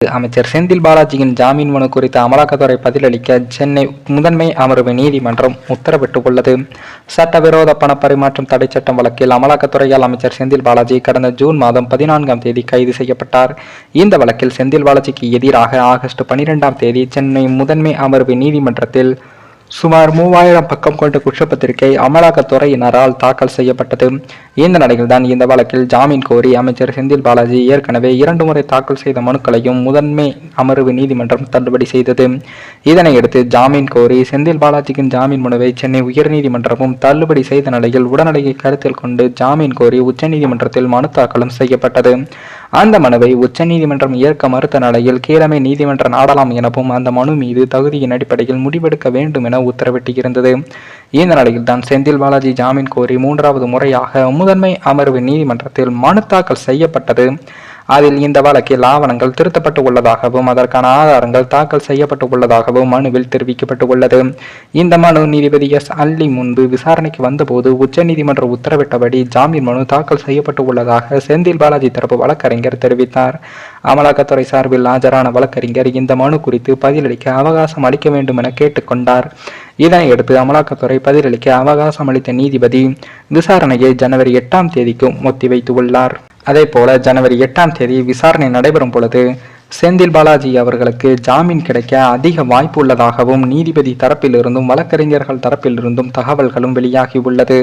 அமைச்சர் செந்தில் பாலாஜியின் ஜாமீன் மனு குறித்து அமலாக்கத்துறை பதிலளிக்க சென்னை முதன்மை அமர்வு நீதிமன்றம் உத்தரவிட்டுள்ளது. சட்டவிரோத பண பரிமாற்றம் தடை சட்டம் வழக்கில் அமலாக்கத்துறையால் அமைச்சர் செந்தில் பாலாஜி கடந்த ஜூன் மாதம் 14ஆம் தேதி கைது செய்யப்பட்டார். இந்த வழக்கில் செந்தில் பாலாஜிக்கு எதிராக ஆகஸ்ட் 12ஆம் தேதி சென்னை முதன்மை அமர்வு நீதிமன்றத்தில் சுமார் 3000 பக்கம் கொண்ட குற்றப்பத்திரிகை அமலாக்கத்துறையினரால் தாக்கல் செய்யப்பட்டது. இந்த நிலையில்தான் இந்த வழக்கில் ஜாமீன் கோரி அமைச்சர் செந்தில் பாலாஜி ஏற்கனவே 2 முறை தாக்கல் செய்த மனுக்களையும் முதன்மை அமர்வு நீதிமன்றம் தள்ளுபடி செய்தது. இதனையடுத்து ஜாமீன் கோரி செந்தில் பாலாஜியின் ஜாமீன் மனுவை சென்னை உயர்நீதிமன்றமும் தள்ளுபடி செய்த நிலையில் உடனடியை கருத்தில் கொண்டு ஜாமீன் கோரி உச்சநீதிமன்றத்தில் மனு தாக்கலும் செய்யப்பட்டது. அந்த மனுவை உச்சநீதிமன்றம் ஏற்க மறுத்த நிலையில் கீழமை நீதிமன்ற நாடலாம் எனவும் அந்த மனு மீது தகுதியின் அடிப்படையில் முடிவெடுக்க வேண்டும் என உத்தரவிட்டிருந்தது. இந்த நிலையில் தான் செந்தில் பாலாஜி ஜாமீன் கோரி 3வது முறையாக முதன்மை அமர்வு நீதிமன்றத்தில் மனு தாக்கல் செய்யப்பட்டது. அதில் இந்த வழக்கில் ஆவணங்கள் திருத்தப்பட்டு உள்ளதாகவும் அதற்கான ஆதாரங்கள் தாக்கல் செய்யப்பட்டு உள்ளதாகவும் மனுவில் தெரிவிக்கப்பட்டு உள்ளது. இந்த மனு நீதிபதி எஸ். அல்லி முன்பு விசாரணைக்கு வந்தபோது உச்சநீதிமன்ற உத்தரவிட்டபடி ஜாமீன் மனு தாக்கல் செய்யப்பட்டு உள்ளதாக செந்தில் பாலாஜி தரப்பு வழக்கறிஞர் தெரிவித்தார். அமலாக்கத்துறை சார்பில் ஆஜரான வழக்கறிஞர் இந்த மனு குறித்து பதிலளிக்க அவகாசம் அளிக்க வேண்டும் என கேட்டுக்கொண்டார். இதனையடுத்து அமலாக்கத்துறை பதிலளிக்க அவகாசம் அளித்த நீதிபதி விசாரணையை ஜனவரி 8ஆம் தேதிக்கு ஒத்திவைத்துள்ளார். அதேபோல ஜனவரி 8ஆம் தேதி விசாரணை நடைபெறும் பொழுது செந்தில் பாலாஜி அவர்களுக்கு ஜாமீன் கிடைக்க அதிக வாய்ப்பு உள்ளதாகவும் நீதிபதி தரப்பிலிருந்தும் வழக்கறிஞர்கள் தரப்பிலிருந்தும் தகவல்களும் வெளியாகி உள்ளது.